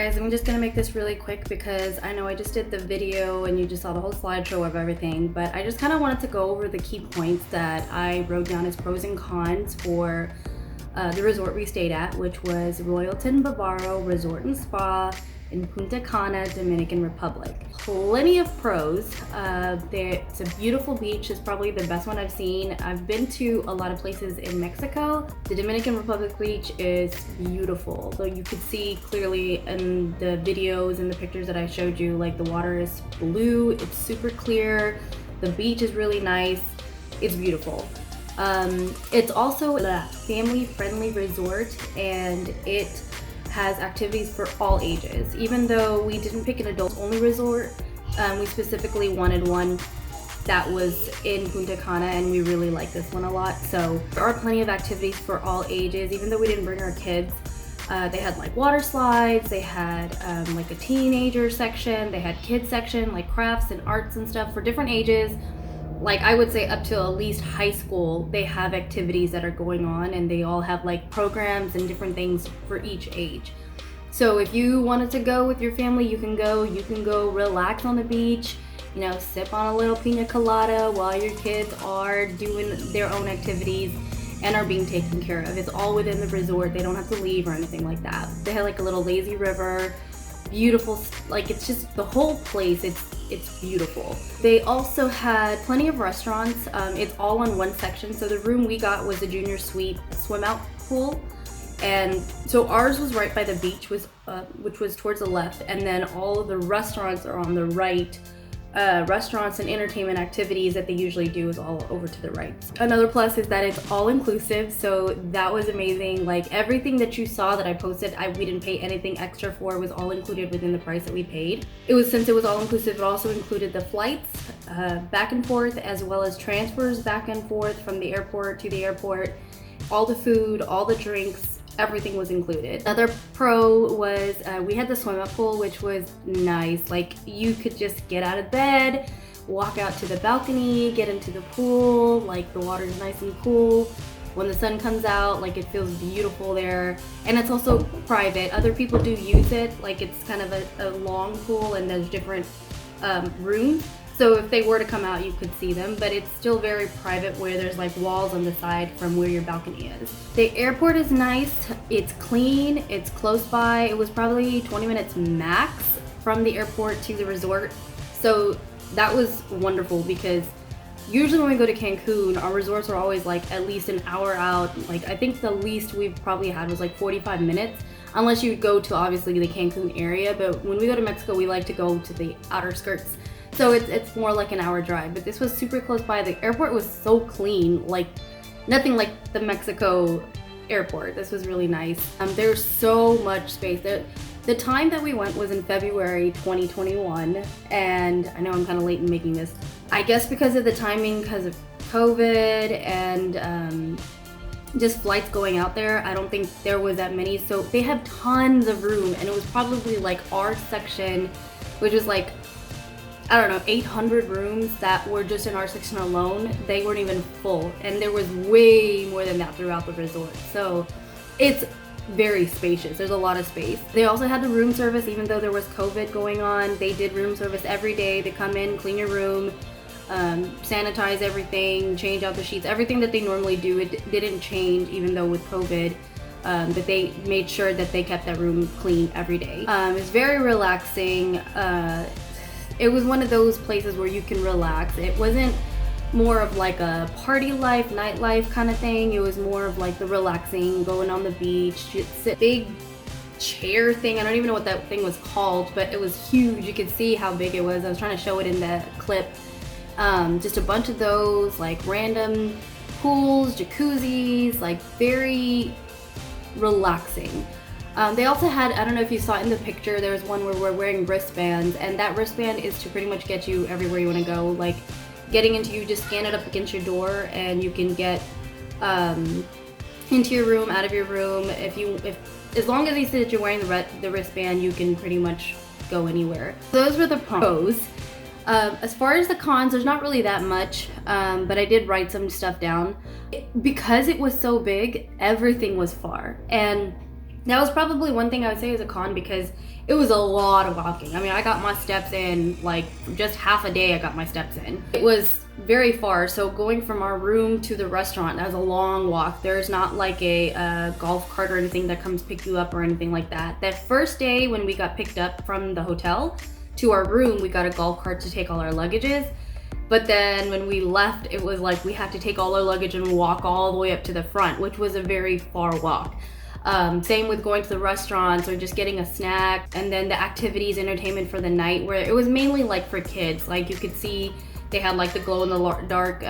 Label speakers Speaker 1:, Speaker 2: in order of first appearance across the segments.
Speaker 1: guys, I'm just gonna make this really quick because I know I just did the video and you just saw the whole slideshow of everything, but I just kind of wanted to go over the key points that I wrote down as pros and cons for the resort we stayed at, which was Royalton Bavaro Resort and Spa in Punta Cana, Dominican Republic. Plenty of pros. It's a beautiful beach. It's probably the best one I've seen. I've been to a lot of places in Mexico. The Dominican Republic beach is beautiful. So you could see clearly in the videos and the pictures that I showed you, like the water is blue, it's super clear, the beach is really nice, it's beautiful. It's also a family-friendly resort, and it has activities for all ages. Even though we didn't pick an adult-only resort, we specifically wanted one that was in Punta Cana, and we really like this one a lot. So there are plenty of activities for all ages, even though we didn't bring our kids. They had like water slides, they had like a teenager section, they had kids section, like crafts and arts and stuff for different ages. Like I would say up to at least high school, they have activities that are going on, and they all have like programs and different things for each age. So if you wanted to go with your family, you can go relax on the beach, you know, sip on a little pina colada while your kids are doing their own activities and are being taken care of. It's all within the resort. They don't have to leave or anything like that. They had like a little lazy river, beautiful, like it's just the whole place, it's beautiful. They also had plenty of restaurants. It's all on one section. So the room we got was a junior suite swim out pool, and so ours was right by the beach, which was towards the left, and then all of the restaurants are on the right. Restaurants and entertainment activities that they usually do is all over to the right. Another plus is that it's all inclusive, so that was amazing. Like everything that you saw that I posted, we didn't pay anything extra for. It was all included within the price that we paid. Since it was all inclusive, it also included the flights back and forth, as well as transfers back and forth from the airport to the airport. All the food, all the drinks, everything was included. Another pro was we had the swim up pool, which was nice. Like you could just get out of bed, walk out to the balcony, get into the pool. Like the water is nice and cool. When the sun comes out, like it feels beautiful there. And it's also private. Other people do use it. Like it's kind of a long pool, and there's different rooms. So if they were to come out, you could see them, but it's still very private where there's like walls on the side from where your balcony is. The airport is nice, it's clean, it's close by. It was probably 20 minutes max from the airport to the resort. So that was wonderful, because usually when we go to Cancun, our resorts are always like at least an hour out. Like I think the least we've probably had was like 45 minutes, unless you go to obviously the Cancun area. But when we go to Mexico, we like to go to the outer skirts. So it's more like an hour drive, but this was super close by. The airport was so clean, like nothing like the Mexico airport. This was really nice. There's so much space. The time that we went was in February 2021, and I know I'm kind of late in making this. I guess because of the timing, because of COVID and just flights going out there, I don't think there was that many. So they have tons of room, and it was probably like our section, which was like, I don't know, 800 rooms that were just in our section alone. They weren't even full, and there was way more than that throughout the resort. So it's very spacious. There's a lot of space. They also had the room service. Even though there was COVID going on, they did room service every day. They come in, clean your room, sanitize everything, change out the sheets. Everything that they normally do, it didn't change even though with COVID. But they made sure that they kept that room clean every day. It's very relaxing. It was one of those places where you can relax. It wasn't more of like a party life, nightlife kind of thing. It was more of like the relaxing, going on the beach, sit, big chair thing. I don't even know what that thing was called, but it was huge. You could see how big it was. I was trying to show it in the clip. Just a bunch of those, like random pools, jacuzzis, like very relaxing. They also had, I don't know if you saw it in the picture, there was one where we're wearing wristbands, and that wristband is to pretty much get you everywhere you want to go. Like getting into, you just scan it up against your door, and you can get into your room, out of your room. As long as you say that you're wearing the wristband, you can pretty much go anywhere. Those were the pros. As far as the cons, there's not really that much, but I did write some stuff down. Because it was so big, everything was far, and That was probably one thing I would say is a con, because it was a lot of walking. I mean, I got my steps in, like, just half a day I got my steps in. It was very far, so going from our room to the restaurant, that was a long walk. There's not like a golf cart or anything that comes pick you up or anything like that. That first day when we got picked up from the hotel to our room, we got a golf cart to take all our luggages. But then when we left, it was like we had to take all our luggage and walk all the way up to the front, which was a very far walk. Same with going to the restaurants or just getting a snack, and then the activities, entertainment for the night, where it was mainly like for kids. Like you could see they had like the glow in the dark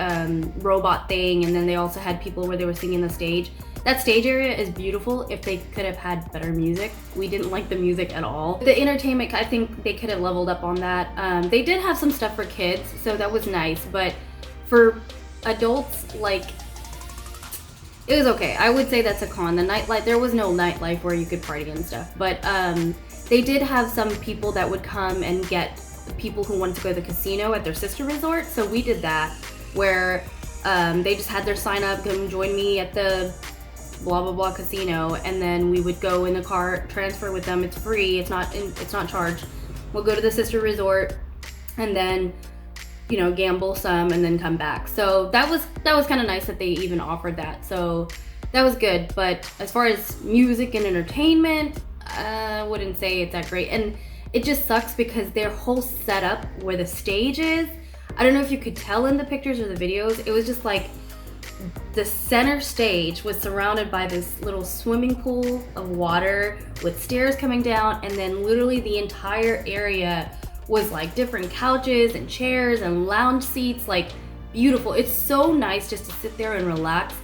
Speaker 1: robot thing, and then they also had people where they were singing the stage. That stage area is beautiful. If they could have had better music, we didn't like the music at all. The entertainment, I think they could have leveled up on that. They did have some stuff for kids, so that was nice, but for adults, like, it was okay. I would say that's a con. The nightlife, there was no nightlife where you could party and stuff, but they did have some people that would come and get people who wanted to go to the casino at their sister resort. So we did that, where they just had their sign up, come join me at the blah blah blah casino, and then we would go in the car, transfer with them. It's free. It's not charged. We'll go to the sister resort, and then, you know, gamble some and then come back. So that was kind of nice that they even offered that. So that was good. But as far as music and entertainment, I wouldn't say it's that great. And it just sucks because their whole setup where the stage is, I don't know if you could tell in the pictures or the videos, it was just like the center stage was surrounded by this little swimming pool of water with stairs coming down, and then literally the entire area was like different couches and chairs and lounge seats, like beautiful. It's so nice just to sit there and relax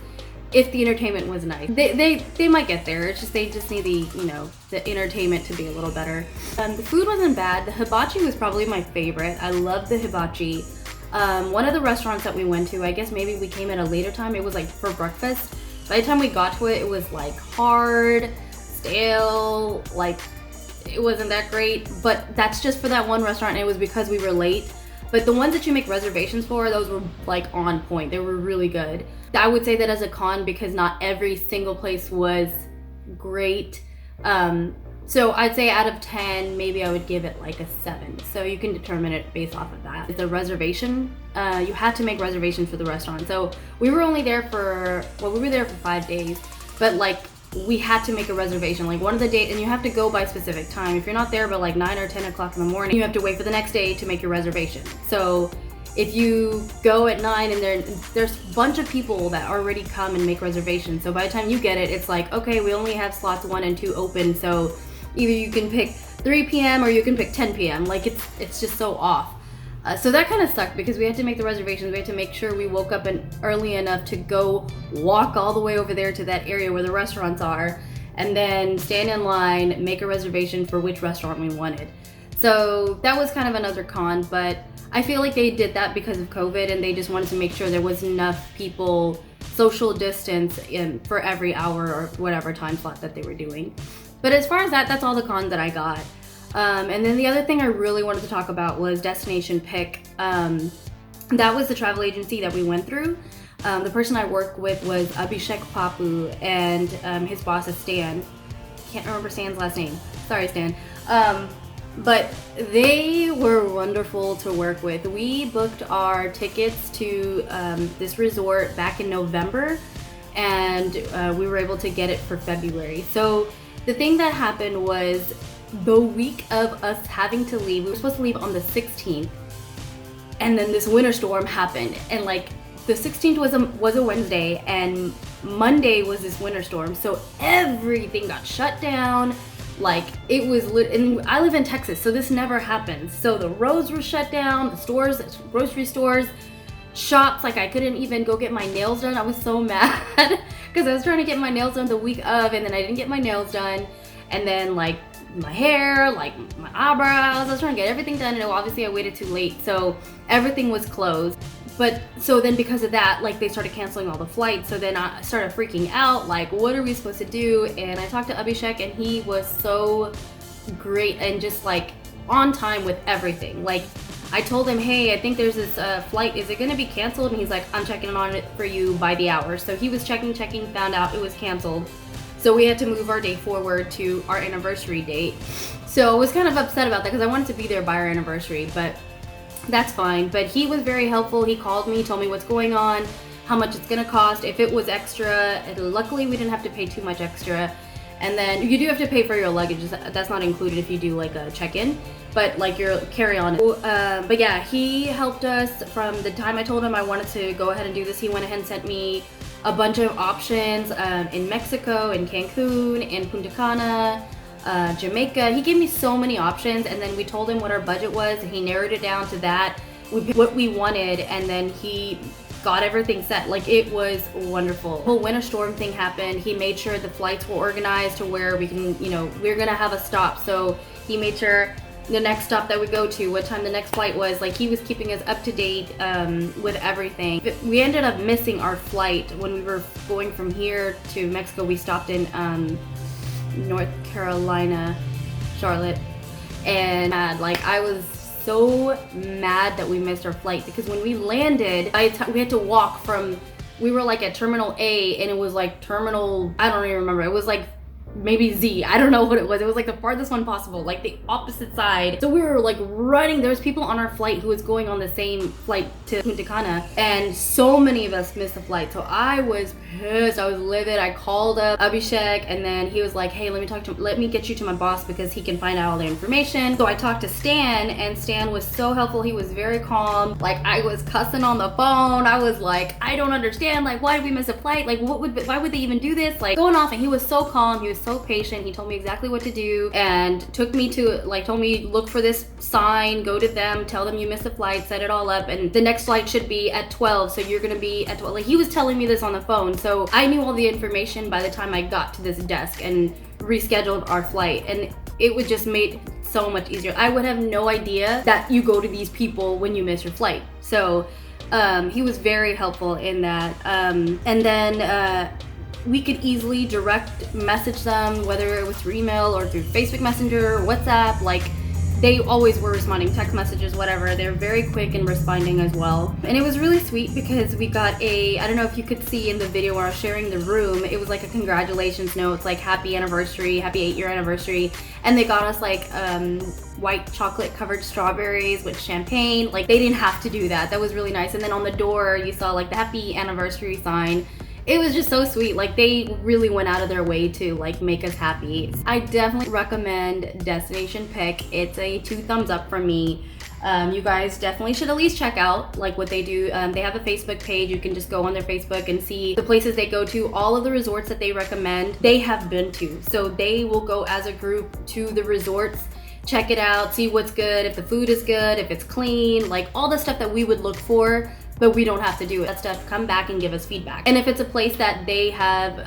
Speaker 1: if the entertainment was nice. They might get there. It's just they just need the, you know, the entertainment to be a little better. The food wasn't bad. The hibachi was probably my favorite. I love the hibachi. One of the restaurants that we went to, I guess maybe we came at a later time, it was like for breakfast. By the time we got to it, it was like hard, stale, like it wasn't that great, but that's just for that one restaurant. It was because we were late. But the ones that you make reservations for, those were like on point. They were really good. I would say that as a con because not every single place was great. So I'd say out of 10, maybe I would give it like a 7. So you can determine it based off of that. The reservation, you had to make reservations for the restaurant. So we were only there for, well, we were there for 5 days, but like we had to make a reservation. Like one of the days, and you have to go by specific time. If you're not there by like 9 or 10 o'clock in the morning, you have to wait for the next day to make your reservation. So if you go at 9 and there's a bunch of people that already come and make reservations. So by the time you get it, it's like, okay, we only have slots 1 and 2 open. So either you can pick 3 p.m. or you can pick 10 p.m. Like it's just so off. So that kind of sucked because we had to make the reservations. We had to make sure we woke up early enough to go walk all the way over there to that area where the restaurants are, and then stand in line, make a reservation for which restaurant we wanted. So that was kind of another con, but I feel like they did that because of COVID, and they just wanted to make sure there was enough people, social distance for every hour or whatever time slot that they were doing. But as far as that, that's all the cons that I got. And then the other thing I really wanted to talk about was Destination Pick. That was the travel agency that we went through. The person I worked with was Abhishek Papu, and his boss is Stan. Can't remember Stan's last name. Sorry, Stan. But they were wonderful to work with. We booked our tickets to this resort back in November, and we were able to get it for February. So the thing that happened was the week of us having to leave, we were supposed to leave on the 16th, and then this winter storm happened, and like the 16th was a Wednesday, and Monday was this winter storm, so everything got shut down. Like it was and I live in Texas, so this never happens. So the roads were shut down, the stores, grocery stores, shops, like I couldn't even go get my nails done. I was so mad because I was trying to get my nails done the week of, and then I didn't get my nails done, and then like my hair, like my eyebrows, I was trying to get everything done, and obviously I waited too late, so everything was closed. But so then because of that, like they started canceling all the flights, so then I started freaking out, like what are we supposed to do? And I talked to Abhishek, and he was so great and just like on time with everything. Like I told him, hey, I think there's this flight, is it gonna be canceled? And he's like, I'm checking on it for you by the hour. So he was checking, found out it was canceled. So we had to move our day forward to our anniversary date. So I was kind of upset about that because I wanted to be there by our anniversary, but that's fine. But he was very helpful. He called me, told me what's going on, how much it's gonna cost, if it was extra. And luckily we didn't have to pay too much extra. And then you do have to pay for your luggage. That's not included if you do like a check-in, but like your carry-on. But yeah, he helped us from the time I told him I wanted to go ahead and do this. He went ahead and sent me a bunch of options in Mexico, in Cancun, in Punta Cana, Jamaica. He gave me so many options, and then we told him what our budget was, and he narrowed it down to that. We picked what we wanted, and then he got everything set. Like, it was wonderful. The whole winter storm thing happened. He made sure the flights were organized to where we can, you know, we're gonna have a stop. So he made sure the next stop that we go to, what time the next flight was. Like, he was keeping us up to date with everything. We ended up missing our flight when we were going from here to Mexico. We stopped in North Carolina, Charlotte, and like, I was so mad that we missed our flight, because when we landed, we had to walk from, we were like at Terminal A, and it was like Terminal, I don't even remember, it was like maybe Z, I don't know what it was. It was like the farthest one possible, like the opposite side. So we were like running. There was people on our flight who was going on the same flight to Punta Cana, and so many of us missed the flight. So I was pissed. I was livid. I called up Abhishek, and then he was like, hey, let me get you to my boss because he can find out all the information. So I talked to Stan, and Stan was so helpful. He was very calm. Like, I was cussing on the phone. I was like, I don't understand. Like, why did we miss a flight? Like, why would they even do this? Like, going off. And he was so calm. He was so patient. He told me exactly what to do, and told me, look for this sign, go to them, tell them you missed the flight, set it all up, and the next flight should be at 12, so you're gonna be at 12. Like, he was telling me this on the phone, so I knew all the information by the time I got to this desk and rescheduled our flight, and it would just made so much easier. I would have no idea that you go to these people when you miss your flight. So he was very helpful in that. And then we could easily direct message them, whether it was through email or through Facebook Messenger or WhatsApp. Like, they always were responding, text messages, whatever. They're very quick in responding as well. And it was really sweet because we got I don't know if you could see in the video where I was sharing the room, it was like a congratulations note. It's like, happy anniversary, happy 8-year anniversary. And they got us like white chocolate covered strawberries with champagne. Like, they didn't have to do that. That was really nice. And then on the door, you saw like the happy anniversary sign. It was just so sweet. Like, they really went out of their way to like make us happy. I definitely recommend Destination Pick. It's a 2 thumbs up from me. You guys definitely should at least check out like what they do. They have a Facebook page. You can just go on their Facebook and see the places they go to, all of the resorts that they recommend, they have been to. So they will go as a group to the resorts, check it out, see what's good, if the food is good, if it's clean, like all the stuff that we would look for, but we don't have to do it. That stuff, come back and give us feedback. And if it's a place that they have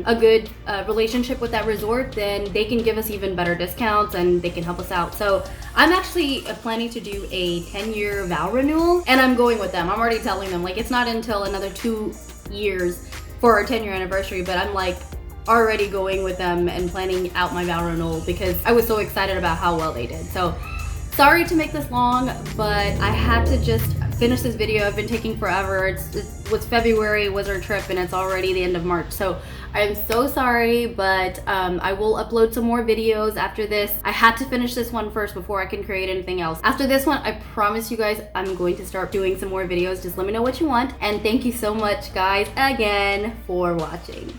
Speaker 1: a good relationship with that resort, then they can give us even better discounts and they can help us out. So I'm actually planning to do a 10-year vow renewal, and I'm going with them. I'm already telling them, like, it's not until another 2 years for our 10-year anniversary, but I'm like already going with them and planning out my vow renewal because I was so excited about how well they did. So sorry to make this long, but I had to just finish this video. I've been taking forever. It was February was our trip, and it's already the end of March. So I'm so sorry, but I will upload some more videos after this. I had to finish this one first before I can create anything else. After this one, I promise you guys, I'm going to start doing some more videos. Just let me know what you want. And thank you so much, guys, again for watching.